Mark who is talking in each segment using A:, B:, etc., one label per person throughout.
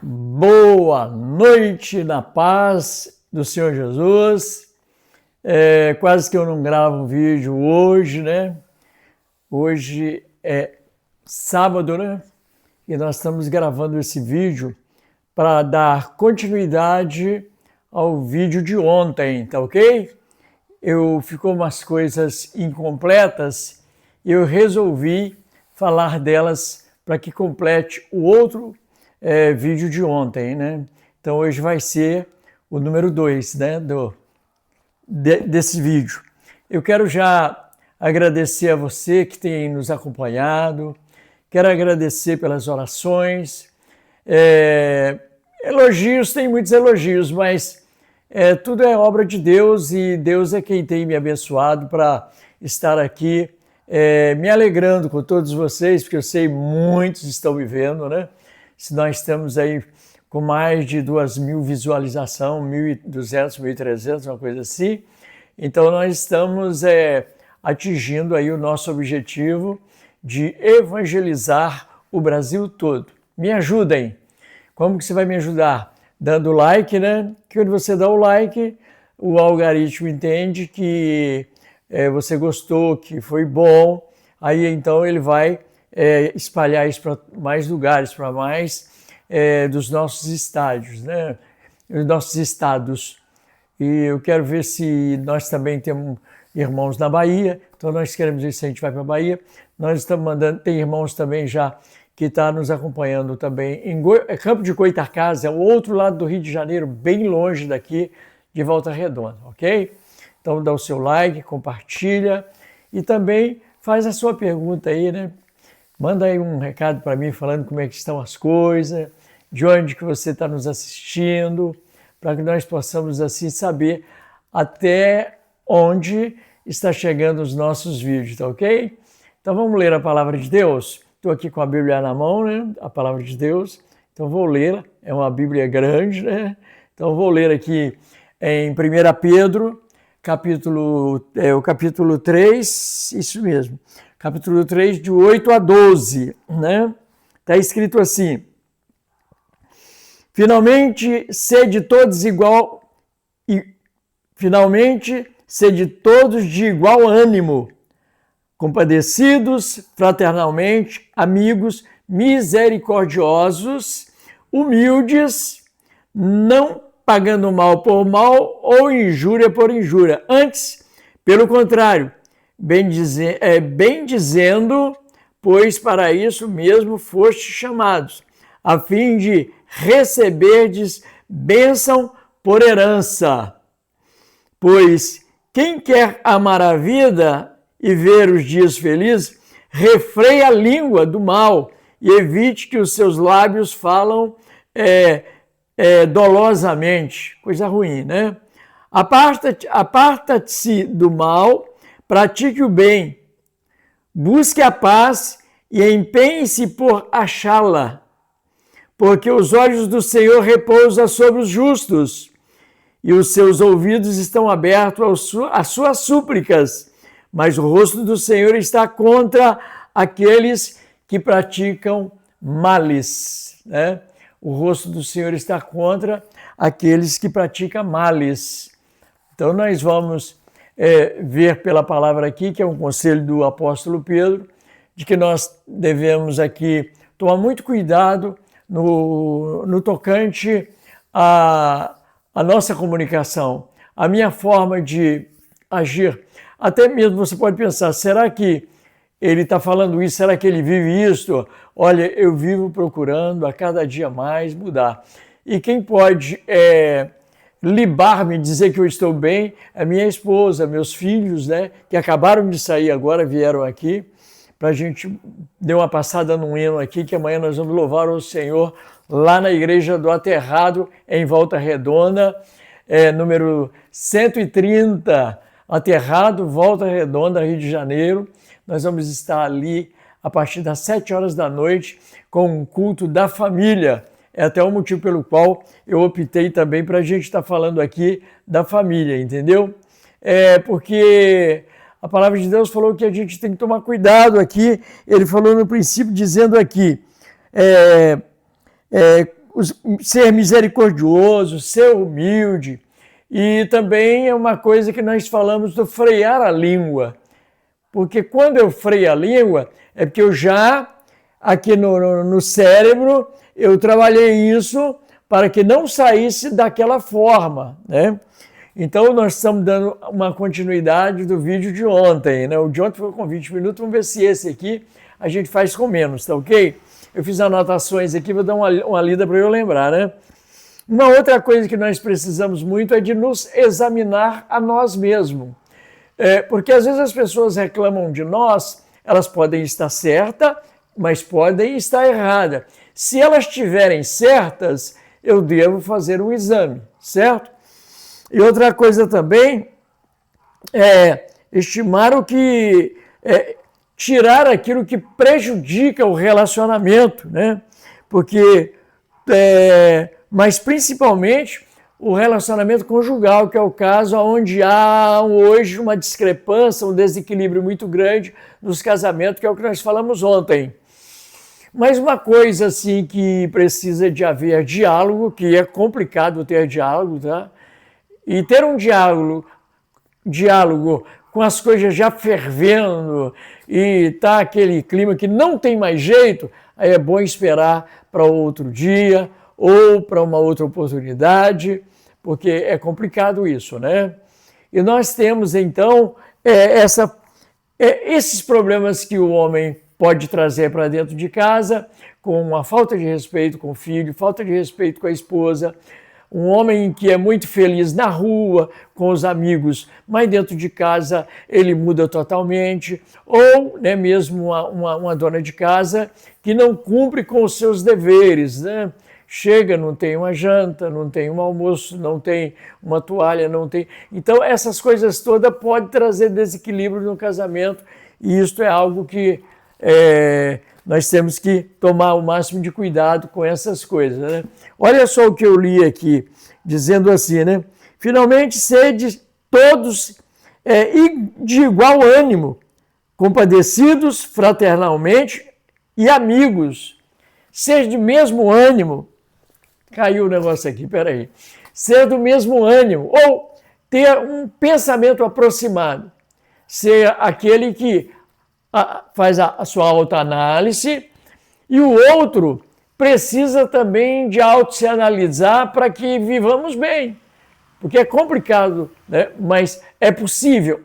A: Boa noite na paz do Senhor Jesus. Quase que eu não gravo um vídeo hoje, né? Hoje é sábado, né? E nós estamos gravando esse vídeo para dar continuidade ao vídeo de ontem, tá ok? Ficou umas coisas incompletas e eu resolvi falar delas para que complete o outro vídeo de ontem, né? Então hoje vai ser o número 2, né, desse vídeo. Eu quero já agradecer a você que tem nos acompanhado, quero agradecer pelas orações, elogios, tem muitos elogios, mas tudo é obra de Deus e Deus é quem tem me abençoado para estar aqui me alegrando com todos vocês, porque eu sei muitos estão me vendo, né? Se nós estamos aí com mais de 2.000 visualizações, 1.200, 1.300, uma coisa assim, então nós estamos atingindo aí o nosso objetivo de evangelizar o Brasil todo. Me ajudem. Como que você vai me ajudar? Dando like, né? Que quando você dá o like, o algoritmo entende que você gostou, que foi bom, aí então ele vai espalhar isso para mais lugares, para mais dos nossos estádios, né? Os nossos estados. E eu quero ver se nós também temos irmãos na Bahia, então nós queremos ver se a gente vai para a Bahia. Nós estamos mandando, tem irmãos também já que está nos acompanhando também em Campo de Goytacazes, é o outro lado do Rio de Janeiro, bem longe daqui, de Volta Redonda, ok? Então dá o seu like, compartilha e também faz a sua pergunta aí, né? Manda aí um recado para mim falando como é que estão as coisas, de onde que você está nos assistindo, para que nós possamos assim saber até onde está chegando os nossos vídeos, tá ok? Então vamos ler a palavra de Deus. Estou aqui com a Bíblia na mão, né? A palavra de Deus. Então vou ler, é uma Bíblia grande, né? Então vou ler aqui em 1 Pedro, o capítulo 3, isso mesmo, capítulo 3, de 8 a 12, né? Está escrito assim: Finalmente, sede todos de igual ânimo, compadecidos fraternalmente, amigos, misericordiosos, humildes, não pagando mal por mal ou injúria por injúria. Antes, pelo contrário, bem dizendo, pois para isso mesmo fostes chamados, a fim de receberdes bênção por herança. Pois quem quer amar a vida e ver os dias felizes, refreie a língua do mal e evite que os seus lábios falam dolosamente, coisa ruim, né? Aparta-se do mal, pratique o bem, busque a paz e empenhe-se por achá-la, porque os olhos do Senhor repousam sobre os justos e os seus ouvidos estão abertos às suas súplicas, mas o rosto do Senhor está contra aqueles que praticam males, né? O rosto do Senhor está contra aqueles que praticam males. Então nós vamos ver pela palavra aqui, que é um conselho do apóstolo Pedro, de que nós devemos aqui tomar muito cuidado no tocante à nossa comunicação, a minha forma de agir. Até mesmo você pode pensar, será que ele está falando isso? Será que ele vive isso? Olha, eu vivo procurando a cada dia mais mudar. E quem pode libar-me, dizer que eu estou bem, é minha esposa, meus filhos, né, que acabaram de sair agora, vieram aqui, para a gente dar uma passada num hino aqui, que amanhã nós vamos louvar o Senhor lá na Igreja do Aterrado, em Volta Redonda, número 130, Aterrado, Volta Redonda, Rio de Janeiro. Nós vamos estar ali a partir das 7 horas da noite com um culto da família. É até o motivo pelo qual eu optei também para a gente estar falando aqui da família, entendeu? Porque a palavra de Deus falou que a gente tem que tomar cuidado aqui. Ele falou no princípio, dizendo aqui, ser misericordioso, ser humilde. E também é uma coisa que nós falamos do frear a língua. Porque quando eu freio a língua, é porque eu já, aqui no cérebro, eu trabalhei isso para que não saísse daquela forma, né? Então, nós estamos dando uma continuidade do vídeo de ontem, né? O de ontem foi com 20 minutos, vamos ver se esse aqui a gente faz com menos, tá ok? Eu fiz anotações aqui, vou dar uma lida para eu lembrar, né? Uma outra coisa que nós precisamos muito é de nos examinar a nós mesmos. Porque às vezes as pessoas reclamam de nós, elas podem estar certas, mas podem estar erradas. Se elas estiverem certas, eu devo fazer um exame, certo? E outra coisa também é estimar o que... tirar aquilo que prejudica o relacionamento, né? Porque... mas principalmente o relacionamento conjugal, que é o caso onde há hoje uma discrepância, um desequilíbrio muito grande nos casamentos, que é o que nós falamos ontem. Mas uma coisa assim que precisa de haver diálogo, que é complicado ter diálogo, tá? E ter um diálogo com as coisas já fervendo e tá aquele clima que não tem mais jeito, aí é bom esperar para outro dia ou para uma outra oportunidade, porque é complicado isso, né? E nós temos, então, esses problemas que o homem pode trazer para dentro de casa, com uma falta de respeito com o filho, falta de respeito com a esposa, um homem que é muito feliz na rua, com os amigos, mas dentro de casa ele muda totalmente, ou né, mesmo uma dona de casa que não cumpre com os seus deveres, né? Chega, não tem uma janta, não tem um almoço, não tem uma toalha, não tem... Então, essas coisas todas podem trazer desequilíbrio no casamento, e isso é algo que nós temos que tomar o máximo de cuidado com essas coisas, né? Olha só o que eu li aqui, dizendo assim, né? Finalmente, sede todos de igual ânimo, compadecidos fraternalmente e amigos. Ser de mesmo ânimo. Caiu o negócio aqui, peraí. Ser do mesmo ânimo, ou ter um pensamento aproximado. Ser aquele que faz a sua autoanálise, e o outro precisa também de auto-se analisar para que vivamos bem. Porque é complicado, né? Mas é possível,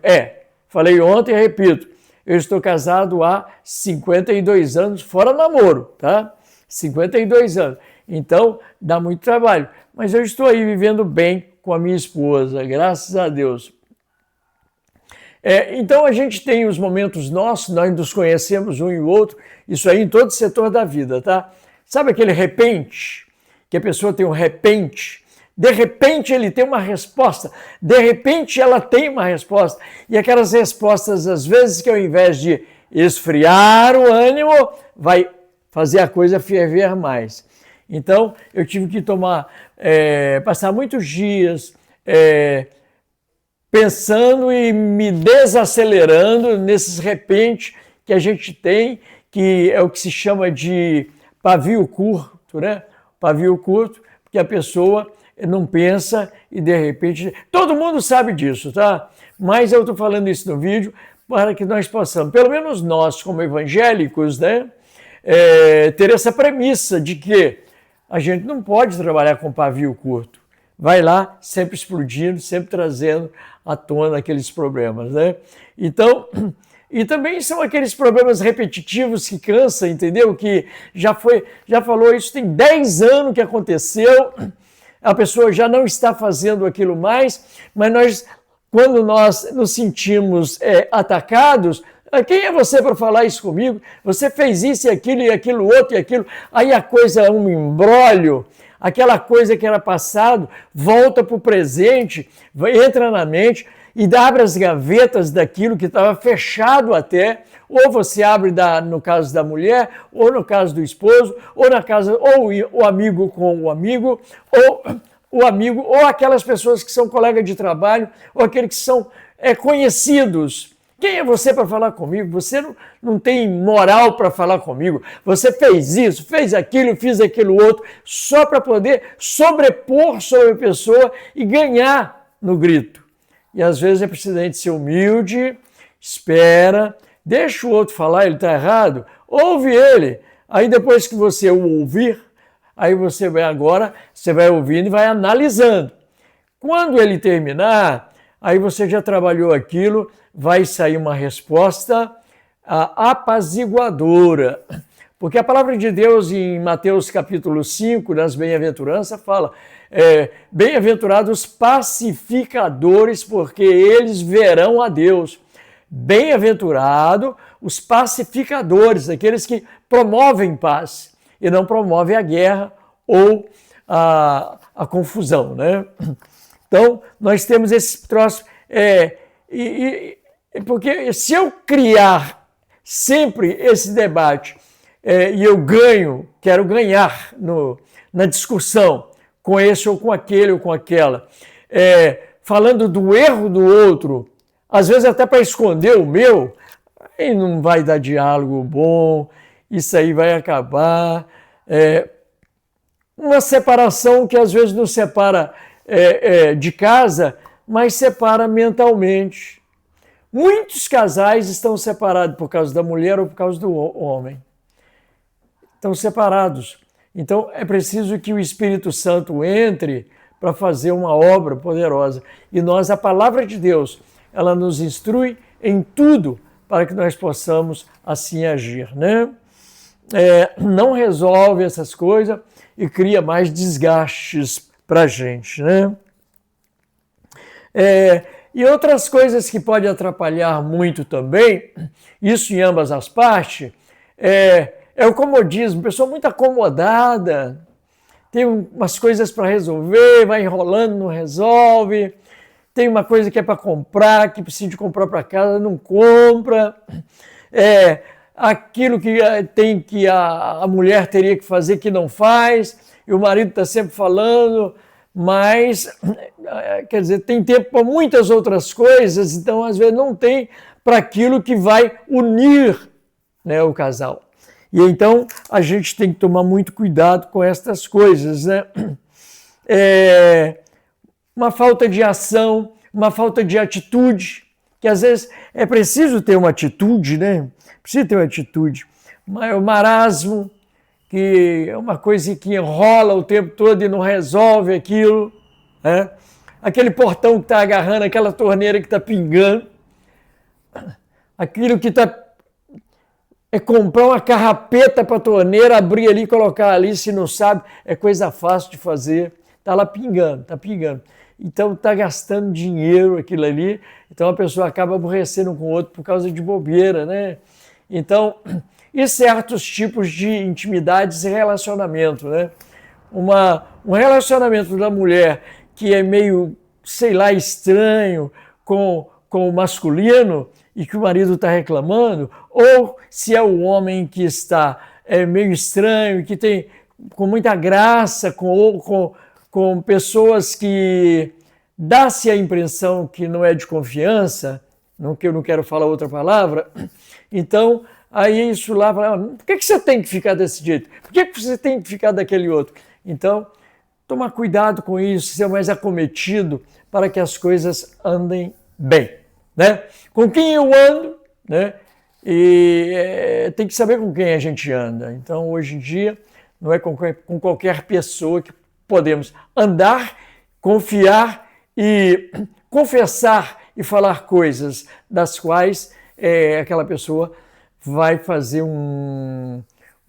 A: Falei ontem e repito, eu estou casado há 52 anos, fora namoro, tá? 52 anos. Então, dá muito trabalho. Mas eu estou aí vivendo bem com a minha esposa, graças a Deus. Então, a gente tem os momentos nossos, nós nos conhecemos um e o outro, isso aí em todo setor da vida, tá? Sabe aquele repente? Que a pessoa tem um repente? De repente ele tem uma resposta, de repente ela tem uma resposta. E aquelas respostas, às vezes, que ao invés de esfriar o ânimo, vai fazer a coisa ferver mais. Então, eu tive que passar muitos dias pensando e me desacelerando nesses repente que a gente tem, que é o que se chama de pavio curto, né? Pavio curto, porque a pessoa não pensa e de repente... Todo mundo sabe disso, tá? Mas eu estou falando isso no vídeo para que nós possamos, pelo menos nós como evangélicos, né? Ter essa premissa de que a gente não pode trabalhar com pavio curto. Vai lá, sempre explodindo, sempre trazendo à tona aqueles problemas, né? Então, e também são aqueles problemas repetitivos que cansam, entendeu? Que já falou isso, tem 10 anos que aconteceu, a pessoa já não está fazendo aquilo mais, mas quando nós nos sentimos atacados, quem é você para falar isso comigo? Você fez isso e aquilo outro e aquilo, aí a coisa é um imbróglio. Aquela coisa que era passado volta para o presente, entra na mente e abre as gavetas daquilo que estava fechado até, ou você abre no caso da mulher, ou no caso do esposo, ou o amigo com o amigo, ou aquelas pessoas que são colegas de trabalho, ou aqueles que são conhecidos. Quem é você para falar comigo? Você não tem moral para falar comigo. Você fez isso, fez aquilo, fez aquilo outro, só para poder sobrepor sobre a pessoa e ganhar no grito. E às vezes é preciso a gente ser humilde, espera, deixa o outro falar, ele está errado, ouve ele. Aí depois que você o ouvir, aí você vai ouvindo e vai analisando. Quando ele terminar, aí você já trabalhou aquilo, vai sair uma resposta apaziguadora. Porque a palavra de Deus em Mateus capítulo 5, nas bem-aventuranças, fala bem-aventurados pacificadores, porque eles verão a Deus. Bem-aventurado os pacificadores, aqueles que promovem paz e não promovem a guerra ou a confusão, né? Então, nós temos esse troço, porque se eu criar sempre esse debate e eu quero ganhar na discussão com esse ou com aquele ou com aquela, falando do erro do outro, às vezes até para esconder o meu, aí não vai dar diálogo bom, isso aí vai acabar. Uma separação que às vezes não separa de casa, mas separa mentalmente. Muitos casais estão separados por causa da mulher ou por causa do homem. Estão separados. Então é preciso que o Espírito Santo entre para fazer uma obra poderosa. E a palavra de Deus, ela nos instrui em tudo para que nós possamos assim agir, né? Não resolve essas coisas e cria mais desgastes para a gente, né? E outras coisas que podem atrapalhar muito também, isso em ambas as partes, é o comodismo, pessoa muito acomodada, tem umas coisas para resolver, vai enrolando, não resolve, tem uma coisa que é para comprar, que precisa de comprar para casa, não compra, aquilo que a mulher teria que fazer que não faz, e o marido está sempre falando, mas, quer dizer, tem tempo para muitas outras coisas, então às vezes não tem para aquilo que vai unir, né, o casal. E então a gente tem que tomar muito cuidado com estas coisas, né? Uma falta de ação, uma falta de atitude, que às vezes é preciso ter uma atitude, né? Precisa ter uma atitude. O marasmo, que é uma coisa que enrola o tempo todo e não resolve aquilo, né? Aquele portão que está agarrando, aquela torneira que está pingando, aquilo que está... comprar uma carrapeta para a torneira, abrir ali e colocar ali, se não sabe, é coisa fácil de fazer, está lá pingando, está pingando. Então está gastando dinheiro aquilo ali, então a pessoa acaba aborrecendo um com o outro por causa de bobeira, né? Então, e certos tipos de intimidades e relacionamento, né? Um relacionamento da mulher que é meio, sei lá, estranho com o masculino e que o marido está reclamando, ou se é o homem que está meio estranho, que tem com muita graça, com pessoas que dá-se a impressão que não é de confiança, que eu não quero falar outra palavra, então aí isso lá fala, por que você tem que ficar desse jeito? Por que você tem que ficar daquele outro? Então, tomar cuidado com isso, ser mais acometido para que as coisas andem bem, né? Com quem eu ando, né? E tem que saber com quem a gente anda. Então, hoje em dia, não é com qualquer pessoa que podemos andar, confiar e confessar e falar coisas das quais aquela pessoa vai fazer um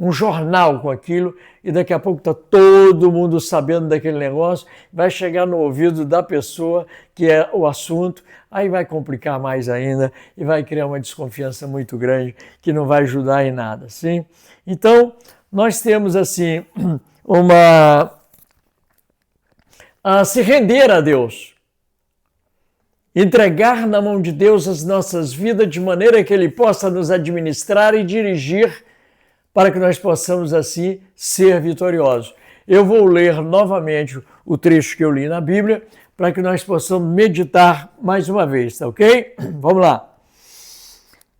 A: jornal com aquilo e daqui a pouco está todo mundo sabendo daquele negócio, vai chegar no ouvido da pessoa que é o assunto, aí vai complicar mais ainda e vai criar uma desconfiança muito grande que não vai ajudar em nada, sim? Então, nós temos assim a se render a Deus, entregar na mão de Deus as nossas vidas de maneira que Ele possa nos administrar e dirigir para que nós possamos assim ser vitoriosos. Eu vou ler novamente o trecho que eu li na Bíblia para que nós possamos meditar mais uma vez, tá ok? Vamos lá.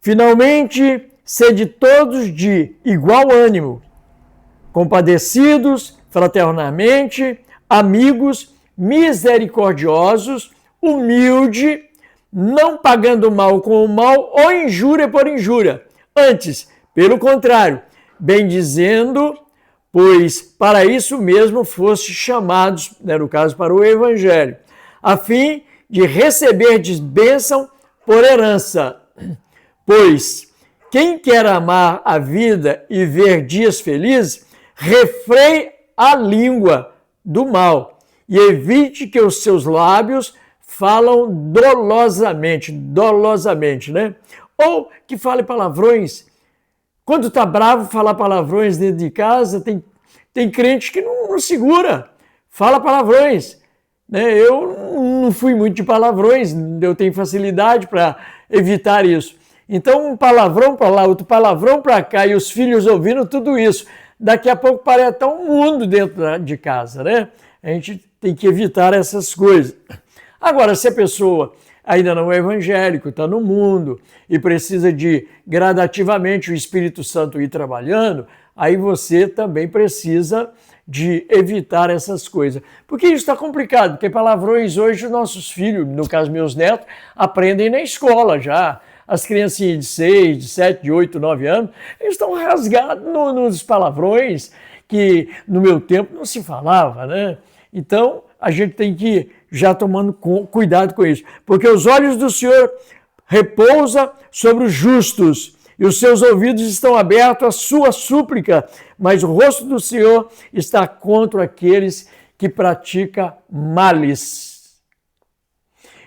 A: Finalmente, sede todos de igual ânimo, compadecidos fraternamente, amigos, misericordiosos, humilde, não pagando mal com o mal ou injúria por injúria. Antes, pelo contrário, bendizendo, pois para isso mesmo foste chamados, no caso para o Evangelho, a fim de receberdes bênção por herança. Pois quem quer amar a vida e ver dias felizes, refreie a língua do mal e evite que os seus lábios falam dolosamente, né? Ou que fale palavrões. Quando está bravo, falar palavrões dentro de casa, tem crente que não segura, fala palavrões. Né? Eu não fui muito de palavrões, eu tenho facilidade para evitar isso. Então, um palavrão para lá, outro palavrão para cá, e os filhos ouvindo tudo isso. Daqui a pouco parece estar um mundo dentro de casa, né? A gente tem que evitar essas coisas. Agora, se a pessoa ainda não é evangélico, está no mundo e precisa de gradativamente o Espírito Santo ir trabalhando, aí você também precisa de evitar essas coisas. Porque isso está complicado, porque palavrões hoje os nossos filhos, no caso meus netos, aprendem na escola já. As criancinhas de 6, de 7, de 8, 9 anos, eles estão rasgados nos palavrões que no meu tempo não se falava, né? Então, a gente tem que ir já tomando cuidado com isso. Porque os olhos do Senhor repousam sobre os justos e os seus ouvidos estão abertos à sua súplica, mas o rosto do Senhor está contra aqueles que praticam males.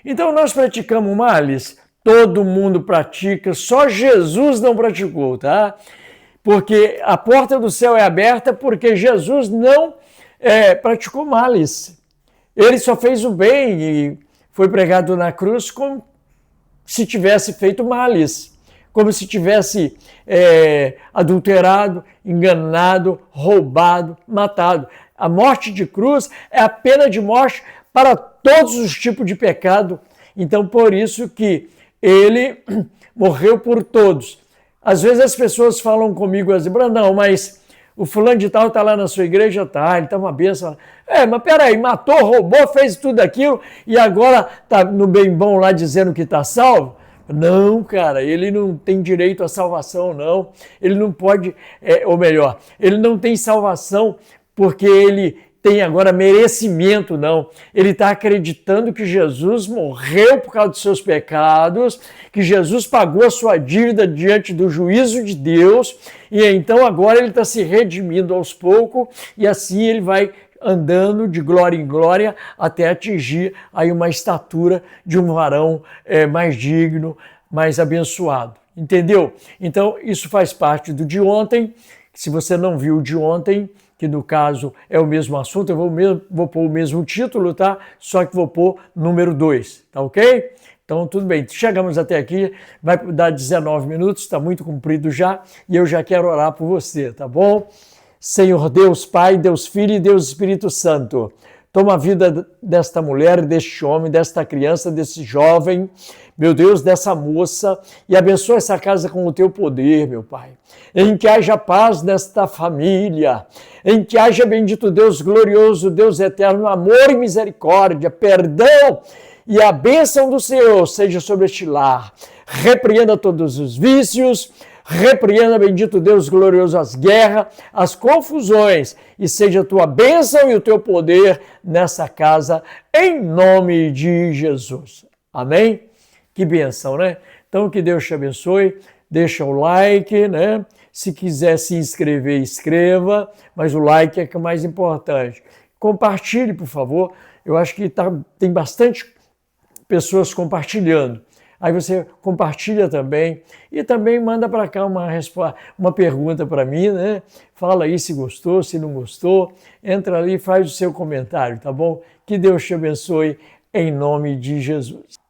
A: Então, nós praticamos males? Todo mundo pratica, só Jesus não praticou, tá? Porque a porta do céu é aberta porque Jesus não praticou males. Ele só fez o bem e foi pregado na cruz como se tivesse feito males, como se tivesse adulterado, enganado, roubado, matado. A morte de cruz é a pena de morte para todos os tipos de pecado. Então, por isso que ele morreu por todos. Às vezes as pessoas falam comigo assim, Brandão, mas o fulano de tal está lá na sua igreja, tá, ele está uma bênção. Mas peraí, matou, roubou, fez tudo aquilo e agora está no bem bom lá dizendo que está salvo? Não, cara, ele não tem direito à salvação, não. Ele não pode, ou melhor, ele não tem salvação porque ele tem agora merecimento, não. Ele está acreditando que Jesus morreu por causa dos seus pecados, que Jesus pagou a sua dívida diante do juízo de Deus, e então agora ele está se redimindo aos poucos, e assim ele vai andando de glória em glória até atingir aí uma estatura de um varão mais digno, mais abençoado. Entendeu? Então, isso faz parte do de ontem. Se você não viu o de ontem, que no caso é o mesmo assunto, eu vou pôr o mesmo título, tá? Só que vou pôr número 2, tá ok? Então, tudo bem. Chegamos até aqui, vai dar 19 minutos, está muito comprido já, e eu já quero orar por você, tá bom? Senhor Deus Pai, Deus Filho e Deus Espírito Santo, toma a vida desta mulher, deste homem, desta criança, desse jovem, meu Deus, dessa moça, e abençoa essa casa com o teu poder, meu Pai. Em que haja paz nesta família, em que haja, bendito Deus glorioso, Deus eterno, amor e misericórdia, perdão e a bênção do Senhor seja sobre este lar. Repreenda todos os vícios, repreenda, bendito Deus glorioso, as guerras, as confusões, e seja a tua bênção e o teu poder nessa casa, em nome de Jesus. Amém? Que bênção, né? Então, que Deus te abençoe. Deixa o like, né? Se quiser se inscrever, inscreva, mas o like é que é o mais importante. Compartilhe, por favor. Eu acho que tem bastante pessoas compartilhando. Aí você compartilha também e também manda para cá uma pergunta para mim, né? Fala aí se gostou, se não gostou. Entra ali e faz o seu comentário, tá bom? Que Deus te abençoe em nome de Jesus.